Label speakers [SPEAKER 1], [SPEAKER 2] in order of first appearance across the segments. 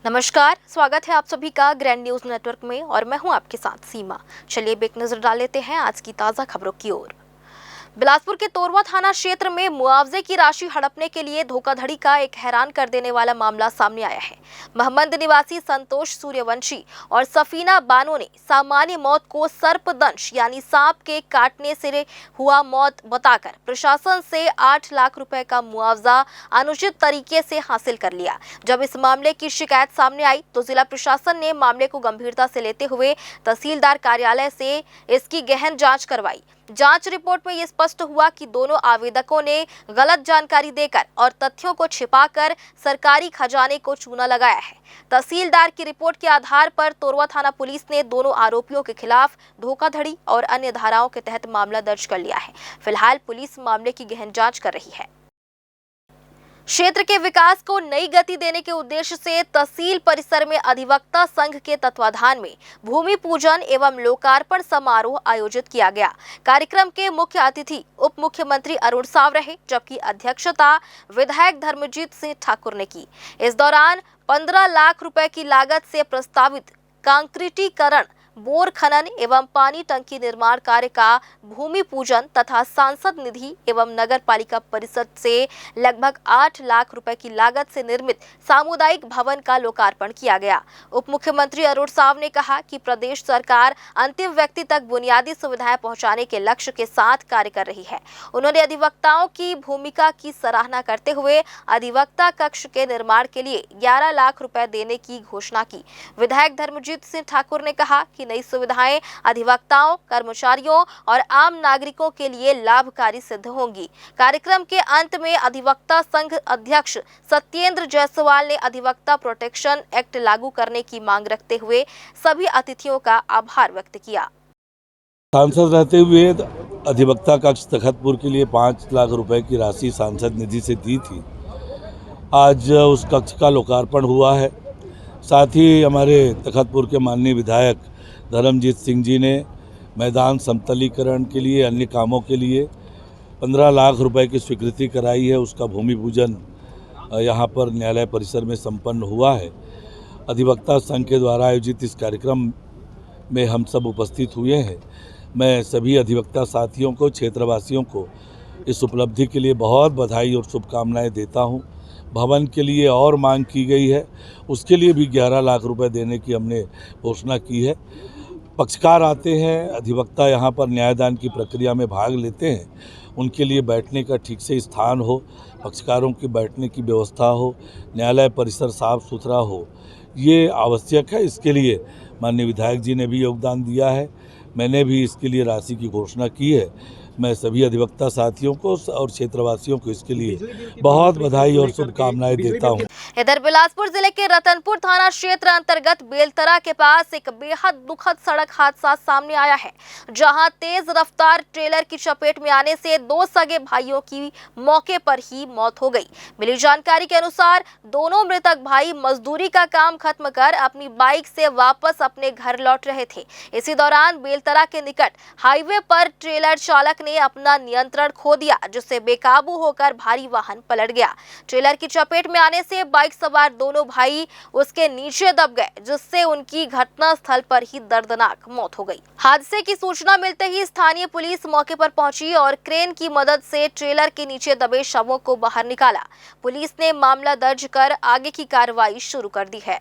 [SPEAKER 1] नमस्कार, स्वागत है आप सभी का ग्रैंड न्यूज नेटवर्क में और मैं हूं आपके साथ सीमा। चलिए अब एक नजर डाल लेते हैं आज की ताजा खबरों की ओर। बिलासपुर के तोरवा थाना क्षेत्र में मुआवजे की राशि हड़पने के लिए धोखाधड़ी का एक हैरान कर देने वाला मामला सामने आया है। महमंद निवासी संतोष सूर्यवंशी और सफीना बानो ने सामान्य मौत को सर्पदंश यानी सांप के काटने से हुआ मौत बताकर प्रशासन से 8 लाख रुपए का मुआवजा अनुचित तरीके से हासिल कर लिया। जब इस मामले की शिकायत सामने आई तो जिला प्रशासन ने मामले को गंभीरता से लेते हुए तहसीलदार कार्यालय से इसकी गहन जाँच करवाई। जांच रिपोर्ट में ये स्पष्ट हुआ कि दोनों आवेदकों ने गलत जानकारी देकर और तथ्यों को छिपाकर सरकारी खजाने को चूना लगाया है। तहसीलदार की रिपोर्ट के आधार पर तोरवा थाना पुलिस ने दोनों आरोपियों के खिलाफ धोखाधड़ी और अन्य धाराओं के तहत मामला दर्ज कर लिया है। फिलहाल पुलिस मामले की गहन जांच कर रही है। क्षेत्र के विकास को नई गति देने के उद्देश्य से तहसील परिसर में अधिवक्ता संघ के तत्वाधान में भूमि पूजन एवं लोकार्पण समारोह आयोजित किया गया। कार्यक्रम के मुख्य अतिथि उप मुख्यमंत्री अरुण साव रहे, जबकि अध्यक्षता विधायक धर्मजीत सिंह ठाकुर ने की। इस दौरान 15 लाख रुपए की लागत से प्रस्तावित कांक्रीटीकरण, बोर खनन एवं पानी टंकी निर्माण कार्य का भूमि पूजन तथा सांसद निधि एवं नगर पालिका परिषद से लगभग 8 लाख रुपए की लागत से निर्मित सामुदायिक भवन का लोकार्पण किया गया। उप मुख्यमंत्री अरुण साव ने कहा कि प्रदेश सरकार अंतिम व्यक्ति तक बुनियादी सुविधाएं पहुंचाने के लक्ष्य के साथ कार्य कर रही है। उन्होंने अधिवक्ताओं की भूमिका की सराहना करते हुए अधिवक्ता कक्ष के निर्माण के लिए 11 लाख रुपए देने की घोषणा की। विधायक धर्मजीत सिंह ठाकुर ने कहा कि नई सुविधाएं अधिवक्ताओं, कर्मचारियों और आम नागरिकों के लिए लाभकारी सिद्ध होंगी। कार्यक्रम के अंत में अधिवक्ता संघ अध्यक्ष सत्येंद्र जायसवाल ने अधिवक्ता प्रोटेक्शन एक्ट लागू करने की मांग रखते हुए सभी अतिथियों का आभार व्यक्त किया।
[SPEAKER 2] सांसद रहते हुए अधिवक्ता कक्ष तखतपुर के लिए 5 लाख रुपए की राशि सांसद निधि से दी थी। आज उस कक्ष का लोकार्पण हुआ है। साथ ही हमारे तखतपुर के माननीय विधायक धर्मजीत सिंह जी ने मैदान समतलीकरण के लिए, अन्य कामों के लिए 15 लाख रुपए की स्वीकृति कराई है। उसका भूमि पूजन यहाँ पर न्यायालय परिसर में संपन्न हुआ है। अधिवक्ता संघ के द्वारा आयोजित इस कार्यक्रम में हम सब उपस्थित हुए हैं। मैं सभी अधिवक्ता साथियों को, क्षेत्रवासियों को इस उपलब्धि के लिए बहुत बधाई और शुभकामनाएं देता हूं। भवन के लिए और मांग की गई है, उसके लिए भी 11 लाख रुपए देने की हमने घोषणा की है। पक्षकार आते हैं, अधिवक्ता यहाँ पर न्यायदान की प्रक्रिया में भाग लेते हैं, उनके लिए बैठने का ठीक से स्थान हो, पक्षकारों की बैठने की व्यवस्था हो, न्यायालय परिसर साफ सुथरा हो, ये आवश्यक है। इसके लिए माननीय विधायक जी ने भी योगदान दिया है। मैंने भी इसके लिए राशि की घोषणा की है। मैं सभी अधिवक्ता साथियों को और क्षेत्रवासियों को इसके लिए बहुत बधाई और शुभकामनाएं देता हूं।
[SPEAKER 1] इधर बिलासपुर जिले के रतनपुर थाना क्षेत्र अंतर्गत बेलतरा के पास एक बेहद दुखद सड़क हादसा सामने आया है, जहां तेज रफ्तार ट्रेलर की चपेट में आने से 2 सगे भाइयों की मौके पर ही मौत हो गई। मिली जानकारी के अनुसार दोनों मृतक भाई मजदूरी का काम खत्म कर अपनी बाइक से वापस अपने घर लौट रहे थे। इसी दौरान बेलतरा के निकट हाईवे पर ट्रेलर चालक ने अपना नियंत्रण खो दिया, जिससे बेकाबू होकर भारी वाहन पलट गया। ट्रेलर की चपेट में आने से बाइक सवार दोनों भाई उसके नीचे दब गए, जिससे उनकी घटनास्थल पर ही दर्दनाक मौत हो गई। हादसे की सूचना मिलते ही स्थानीय पुलिस मौके पर पहुंची और क्रेन की मदद से ट्रेलर के नीचे दबे शवों को बाहर निकाला। पुलिस ने मामला दर्ज कर आगे की कार्रवाई शुरू कर दी है।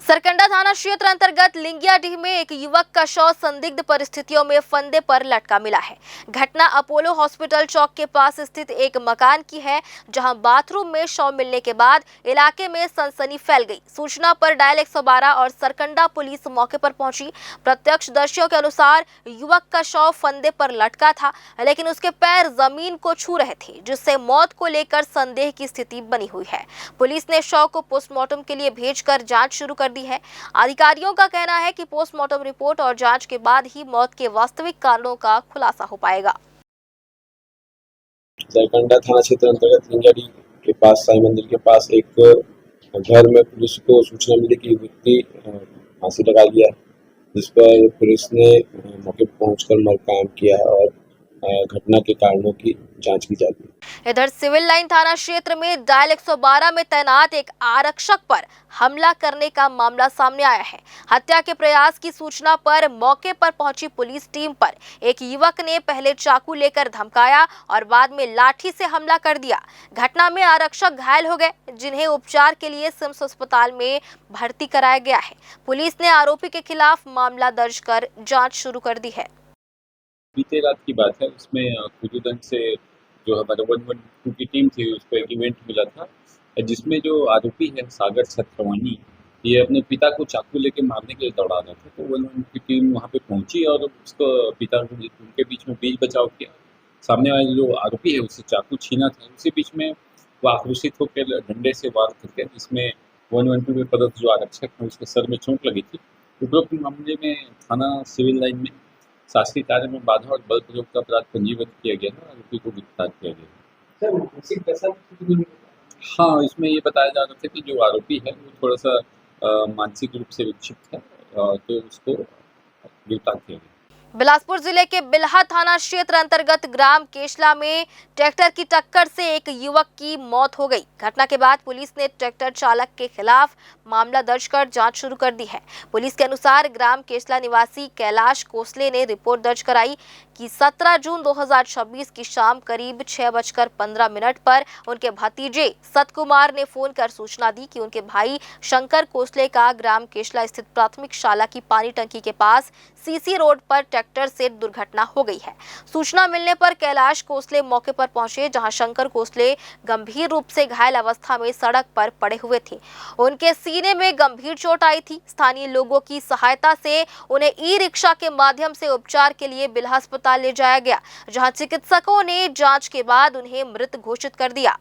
[SPEAKER 1] सरकंडा थाना क्षेत्र अंतर्गत लिंगियाडीह में एक युवक का शव संदिग्ध परिस्थितियों में फंदे पर लटका मिला है। घटना अपोलो हॉस्पिटल चौक के पास स्थित एक मकान की है, जहां बाथरूम में शव मिलने के बाद इलाके में सनसनी फैल गई। सूचना पर डायल 112 और सरकंडा पुलिस मौके पर पहुंची। प्रत्यक्षदर्शियों के अनुसार युवक का शव फंदे पर लटका था, लेकिन उसके पैर जमीन को छू रहे थे, जिससे मौत को लेकर संदेह की स्थिति बनी हुई है। पुलिस ने शव को पोस्टमार्टम के लिए भेजकर जांच शुरू कर दी है। अधिकारियों का कहना है कि पोस्टमार्टम रिपोर्ट और जांच के बाद ही मौत के वास्तविक कारणों का खुलासा हो पाएगा।
[SPEAKER 3] सरकंडा थाना क्षेत्र अंतर्गत लिंगियाडीह के पास साई मंदिर के पास एक घर में पुलिस को सूचना मिली कि व्यक्ति फांसी लगा लिया, जिस पर पुलिस ने मौके पर पहुंचकर मर्ग कायम किया है और घटना के कारणों की जांच की जाती है।
[SPEAKER 1] इधर सिविल लाइन थाना क्षेत्र में डायल 112 में तैनात एक आरक्षक पर हमला करने का मामला सामने आया है। हत्या के प्रयास की सूचना पर मौके पर पहुंची पुलिस टीम पर एक युवक ने पहले चाकू लेकर धमकाया और बाद में लाठी से हमला कर दिया। घटना में आरक्षक घायल हो गए, जिन्हें उपचार के लिए सिम्स अस्पताल में भर्ती कराया गया है। पुलिस ने आरोपी के खिलाफ मामला दर्ज कर जाँच शुरू कर दी है।
[SPEAKER 4] बीते रात की बात है, उसमें खुजूदन से जो हमारे 112 की टीम थी, उसको एक इवेंट मिला था जिसमें जो आरोपी है सागर छत्रवानी, ये अपने पिता को चाकू लेके मारने के लिए दौड़ा रहा था। तो 112 की टीम वहाँ पे पहुंची और उसको पिता को उनके बीच में बीच बचाव किया। सामने वाले जो आरोपी है उससे चाकू छीना था, उसी बीच में वो आक्रोशित होकर डंडे से वार करके, जिसमें 112 में पदस्थ जो आरक्षक है उसके सर में चोट लगी थी। उपरोक्त मामले में थाना सिविल लाइन में शासकीय कार्य में बाधा और बल प्रयोग का अपराध पंजीबद्ध किया गया है। आरोपी को गिरफ्तार किया गया है। हाँ, इसमें ये बताया जा रहा था कि जो आरोपी है वो थोड़ा सा मानसिक रूप से विक्षिप्त है, तो उसको गिरफ्तार किया गया।
[SPEAKER 1] बिलासपुर जिले के बिल्हा थाना क्षेत्र अंतर्गत ग्राम केशला में ट्रैक्टर की टक्कर से एक युवक की मौत हो गई। घटना के बाद पुलिस ने ट्रैक्टर चालक के खिलाफ मामला दर्ज कर जांच शुरू कर दी है। पुलिस के अनुसार ग्राम केशला निवासी कैलाश कोसले ने रिपोर्ट दर्ज कराई कि 17 जून 2026 की शाम करीब 6:15 पर उनके भतीजे सतकुमार ने फोन कर सूचना दी कि उनके भाई शंकर कोसले का ग्राम केशला स्थित प्राथमिक शाला की पानी टंकी के पास सीसी रोड पर ट्रैक्टर से दुर्घटना हो गई है। सूचना मिलने पर कैलाश कोसले मौके पर पहुंचे, जहां शंकर कोसले गंभीर रूप से घायल अवस्था में सड़क पर पड़े हुए थे। उनके सीने में गंभीर चोट आई थी। स्थानीय लोगों की सहायता से उन्हें ई रिक्शा के माध्यम से उपचार के लिए बिल्हा अस्पताल ले जाया गया, जहां चिकित्सकों ने जांच के बाद उन्हें मृत घोषित कर दिया।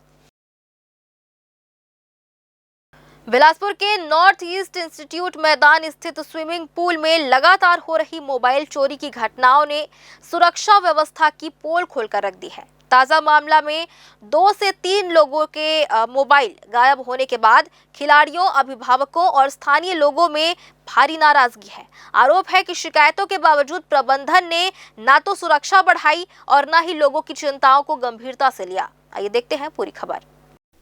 [SPEAKER 1] बिलासपुर के नॉर्थ ईस्ट इंस्टीट्यूट मैदान स्थित स्विमिंग पूल में लगातार हो रही मोबाइल चोरी की घटनाओं ने सुरक्षा व्यवस्था की पोल खोलकर रख दी है। ताजा मामला में 2 से 3 लोगों के मोबाइल गायब होने के बाद खिलाड़ियों, अभिभावकों और स्थानीय लोगों में भारी नाराजगी है। आरोप है कि शिकायतों के बावजूद प्रबंधन ने ना तो सुरक्षा बढ़ाई और ना ही लोगों की चिंताओं को गंभीरता से लिया। आइए देखते हैं पूरी खबर।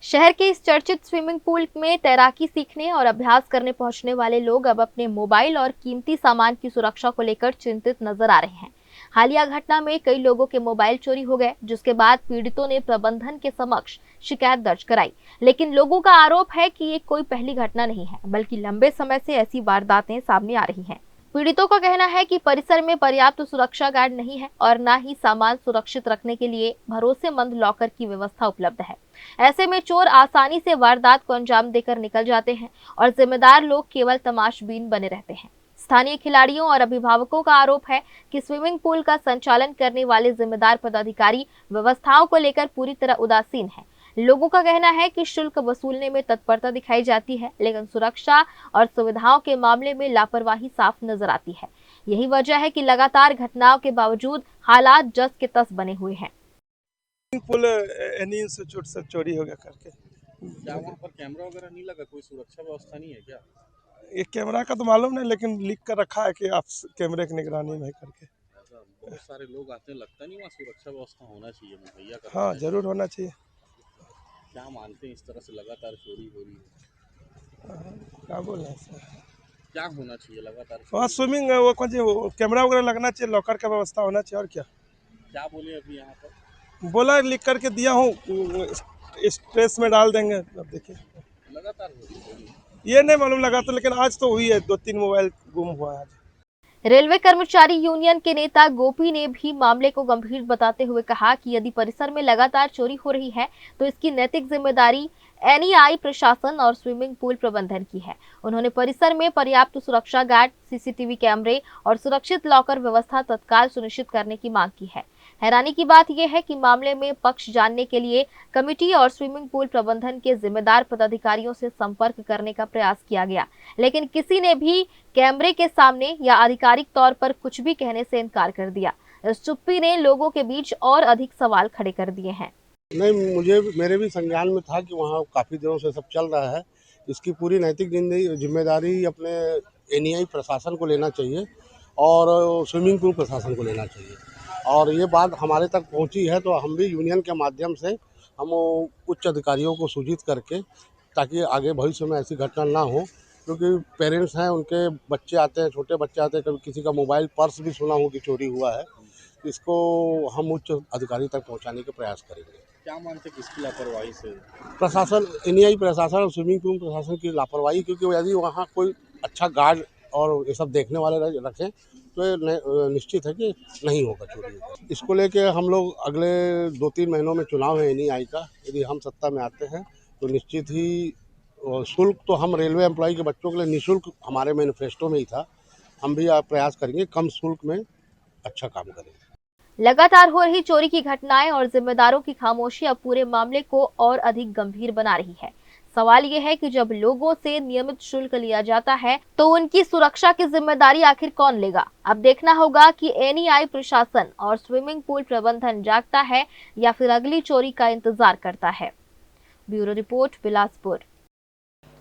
[SPEAKER 1] शहर के इस चर्चित स्विमिंग पूल में तैराकी सीखने और अभ्यास करने पहुंचने वाले लोग अब अपने मोबाइल और कीमती सामान की सुरक्षा को लेकर चिंतित नजर आ रहे हैं। हालिया घटना में कई लोगों के मोबाइल चोरी हो गए, जिसके बाद पीड़ितों ने प्रबंधन के समक्ष शिकायत दर्ज कराई। लेकिन लोगों का आरोप है कि ये कोई पहली घटना नहीं है, बल्कि लंबे समय से ऐसी वारदातें सामने आ रही हैं। पीड़ितों का कहना है कि परिसर में पर्याप्त सुरक्षा गार्ड नहीं है और न ही सामान सुरक्षित रखने के लिए भरोसेमंद लॉकर की व्यवस्था उपलब्ध है। ऐसे में चोर आसानी से वारदात को अंजाम देकर निकल जाते हैं और जिम्मेदार लोग केवल तमाशबीन बने रहते हैं। स्थानीय खिलाड़ियों और अभिभावकों का आरोप है कि स्विमिंग पूल का संचालन करने वाले जिम्मेदार पदाधिकारी व्यवस्थाओं को लेकर पूरी तरह उदासीन है। लोगों का कहना है कि शुल्क वसूलने में तत्परता दिखाई जाती है, लेकिन सुरक्षा और सुविधाओं के मामले में लापरवाही साफ नजर आती है। यही वजह है कि लगातार घटनाओं के बावजूद हालात जस के तस बने हुए हैं।
[SPEAKER 5] पुल एनी इंस्टीट्यूट से चोरी हो गया करके।
[SPEAKER 6] क्या वहाँ पर कैमरा वगैरह नहीं लगा? कोई सुरक्षा व्यवस्था नहीं है क्या?
[SPEAKER 5] ये कैमरा का तो मालूम नहीं, लेकिन लिख कर रखा है कि आप कैमरे की निगरानी में करके।
[SPEAKER 6] बहुत सारे लोग आते हैं, लगता नहीं वहाँ सुरक्षा व्यवस्था होना चाहिए मुहैया?
[SPEAKER 5] हाँ, जरूर होना चाहिए।
[SPEAKER 6] क्या मानते हैं इस तरह से लगातार चोरी हो रही है?
[SPEAKER 5] क्या बोल रहे हैं सर?
[SPEAKER 6] क्या होना चाहिए लगातार?
[SPEAKER 5] वहाँ स्विमिंग वो कौन सी कैमरा वगैरह लगना चाहिए, लॉकर का व्यवस्था होना चाहिए। और क्या
[SPEAKER 6] बोले अभी यहाँ पर?
[SPEAKER 5] बोला लिख करके दिया हूँ, स्ट्रेस में डाल देंगे। अब देखिए
[SPEAKER 6] लगातार हो रही है।
[SPEAKER 5] ये नहीं मालूम लगा तो, लेकिन आज तो हुई है, 2-3 मोबाइल गुम हुआ है आज।
[SPEAKER 1] रेलवे कर्मचारी यूनियन के नेता गोपी ने भी मामले को गंभीर बताते हुए कहा कि यदि परिसर में लगातार चोरी हो रही है तो इसकी नैतिक जिम्मेदारी एनईआई प्रशासन और स्विमिंग पूल प्रबंधन की है। उन्होंने परिसर में पर्याप्त सुरक्षा गार्ड, सीसीटीवी कैमरे और सुरक्षित लॉकर व्यवस्था तत्काल सुनिश्चित करने की मांग की है। हैरानी की बात यह है कि मामले में पक्ष जानने के लिए कमेटी और स्विमिंग पूल प्रबंधन के जिम्मेदार पदाधिकारियों से संपर्क करने का प्रयास किया गया, लेकिन किसी ने भी कैमरे के सामने या आधिकारिक तौर पर कुछ भी कहने से इनकार कर दिया। इस चुप्पी ने लोगों के बीच और अधिक सवाल खड़े कर दिए हैं।
[SPEAKER 7] नहीं, मेरे भी संज्ञान में था कि वहाँ काफ़ी दिनों से सब चल रहा है। इसकी पूरी नैतिक जिम्मेदारी अपने एनईआई प्रशासन को लेना चाहिए और स्विमिंग पूल प्रशासन को लेना चाहिए। और ये बात हमारे तक पहुंची है, तो हम भी यूनियन के माध्यम से हम उच्च अधिकारियों को सूचित करके, ताकि आगे भविष्य में ऐसी घटना ना हो, क्योंकि पेरेंट्स हैं, उनके बच्चे आते हैं, छोटे बच्चे आते हैं, कभी किसी का मोबाइल पर्स भी सुना हो कि चोरी हुआ है, इसको हम उच्च अधिकारी तक पहुंचाने के प्रयास करेंगे।
[SPEAKER 6] क्या मानते किसकी लापरवाही से?
[SPEAKER 7] प्रशासन, एनईआई प्रशासन और स्विमिंग पूल प्रशासन की लापरवाही, क्योंकि यदि वहाँ कोई अच्छा गार्ड और ये सब देखने वाले रखें तो ये निश्चित है कि नहीं होगा चोरी। इसको लेके हम लोग अगले 2-3 महीनों में चुनाव है एनईआई का, यदि हम सत्ता में आते हैं तो निश्चित ही शुल्क तो हम रेलवे एम्प्लॉय के बच्चों के लिए निःशुल्क, हमारे मैनिफेस्टो में ही था, हम भी प्रयास करेंगे कम शुल्क में अच्छा काम करेंगे।
[SPEAKER 1] लगातार हो रही चोरी की घटनाएं और जिम्मेदारों की खामोशी अब पूरे मामले को और अधिक गंभीर बना रही है। सवाल ये है कि जब लोगों से नियमित शुल्क लिया जाता है तो उनकी सुरक्षा की जिम्मेदारी आखिर कौन लेगा? अब देखना होगा कि एनईआई प्रशासन और स्विमिंग पूल प्रबंधन जागता है या फिर अगली चोरी का इंतजार करता है। Bureau report, Bilaspur.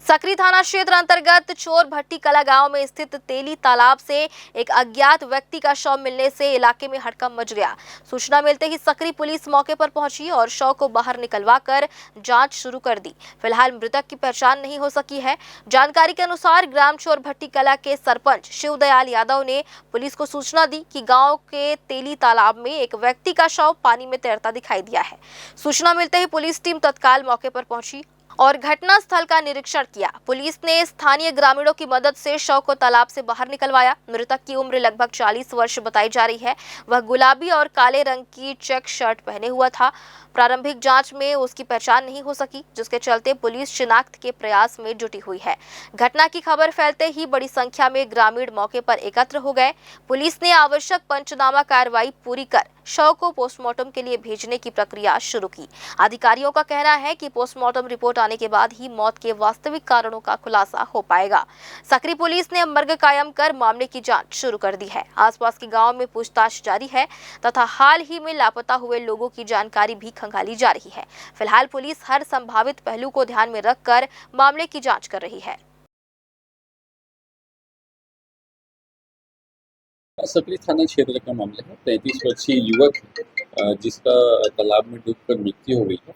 [SPEAKER 1] सकरी थाना क्षेत्र अंतर्गत चोर भट्टी कला गांव में स्थित तेली तालाब से एक अज्ञात व्यक्ति का शव मिलने से इलाके में हड़कंप मच गया। सूचना मिलते ही सकरी पुलिस मौके पर पहुंची और शव को बाहर निकलवाकर जांच शुरू कर दी। फिलहाल मृतक की पहचान नहीं हो सकी है। जानकारी के अनुसार ग्राम चोर भट्टी कला के सरपंच शिवदयाल यादव ने पुलिस को सूचना दी कि गाँव के तेली तालाब में एक व्यक्ति का शव पानी में तैरता दिखाई दिया है। सूचना मिलते ही पुलिस टीम तत्काल मौके पर पहुंची और घटना स्थल का निरीक्षण किया। पुलिस ने स्थानीय ग्रामीणों की मदद से शव को तालाब से बाहर निकलवाया। मृतक की उम्र लगभग 40 वर्ष बताई जा रही है। वह गुलाबी और काले रंग की चेक शर्ट पहने हुआ था। प्रारंभिक जांच में उसकी पहचान नहीं हो सकी, जिसके चलते पुलिस शिनाख्त के प्रयास में जुटी हुई है। घटना की खबर फैलते ही बड़ी संख्या में ग्रामीण मौके पर एकत्र हो गए। पुलिस ने आवश्यक पंचनामा कार्रवाई पूरी कर शव को पोस्टमार्टम के लिए भेजने की प्रक्रिया शुरू की। अधिकारियों का कहना है कि पोस्टमार्टम रिपोर्ट आने के बाद ही मौत के वास्तविक कारणों का खुलासा हो पाएगा। सकरी पुलिस ने मर्ग कायम कर मामले की जांच शुरू कर दी है। आसपास के गांव में पूछताछ जारी है तथा हाल ही में लापता हुए लोगों की जानकारी भी खंगाली जा रही है। फिलहाल पुलिस हर संभावित पहलू को ध्यान में रखकर मामले की जांच कर रही है।
[SPEAKER 4] सकरी थाना क्षेत्र का मामला है। 33 वर्षीय युवक जिसका तालाब में डूबकर मृत्यु हो गई है।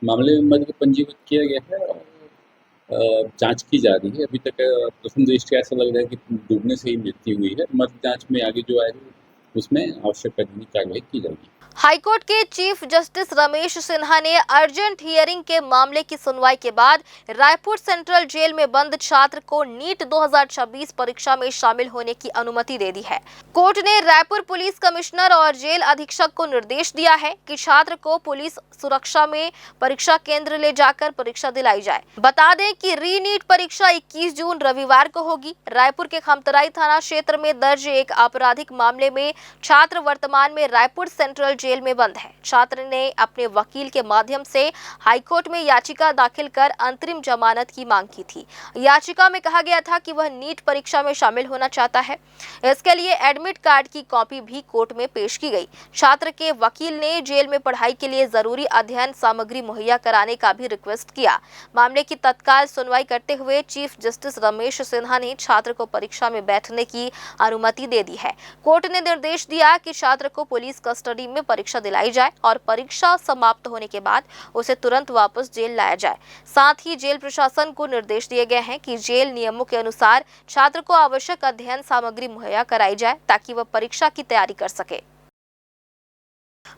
[SPEAKER 4] मामले में मर्ग पंजीकृत किया गया है और जांच की जा रही है। अभी तक प्रथम दृष्टया ऐसा लग रहा है कि डूबने से ही मृत्यु हुई है। मर्ग जांच में आगे जो आएगा उसमें आवश्यक कानूनी कार्रवाई की जाएगी।
[SPEAKER 1] हाईकोर्ट के चीफ जस्टिस रमेश सिन्हा ने अर्जेंट हियरिंग के मामले की सुनवाई के बाद रायपुर सेंट्रल जेल में बंद छात्र को नीट 2026 परीक्षा में शामिल होने की अनुमति दे दी है। कोर्ट ने रायपुर पुलिस कमिश्नर और जेल अधीक्षक को निर्देश दिया है कि छात्र को पुलिस सुरक्षा में परीक्षा केंद्र ले जाकर परीक्षा दिलाई जाए। बता दें कि री नीट परीक्षा 21 जून रविवार को होगी। रायपुर के खमतराई थाना क्षेत्र में दर्ज एक आपराधिक मामले में छात्र वर्तमान में रायपुर सेंट्रल जेल में बंद है। छात्र ने अपने वकील के माध्यम से हाईकोर्ट में याचिका दाखिल कर अंतरिम जमानत की मांग की थी। याचिका में कहा गया था कि वह नीट परीक्षा में शामिल होना चाहता है। इसके लिए एडमिट कार्ड की कॉपी भी कोर्ट में पेश की गई। छात्र के वकील ने जेल में पढ़ाई के लिए जरूरी अध्ययन सामग्री मुहैया कराने का भी रिक्वेस्ट किया। मामले की तत्काल सुनवाई करते हुए चीफ जस्टिस रमेश सिन्हा ने छात्र को परीक्षा में बैठने की अनुमति दे दी है। कोर्ट ने निर्देश दिया कि छात्र को पुलिस कस्टडी में परीक्षा दिलाई जाए और परीक्षा समाप्त होने के बाद उसे तुरंत वापस जेल लाया जाए। साथ ही जेल प्रशासन को निर्देश दिए गए हैं कि जेल नियमों के अनुसार छात्र को आवश्यक अध्ययन सामग्री मुहैया कराई जाए ताकि वह परीक्षा की तैयारी कर सके।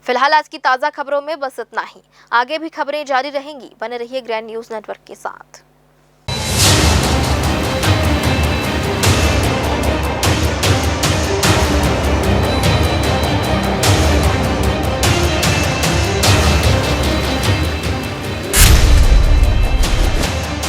[SPEAKER 1] फिलहाल आज की ताजा खबरों में बस इतना ही। आगे भी खबरें जारी रहेंगी। बने रहिए ग्रैंड न्यूज नेटवर्क के साथ।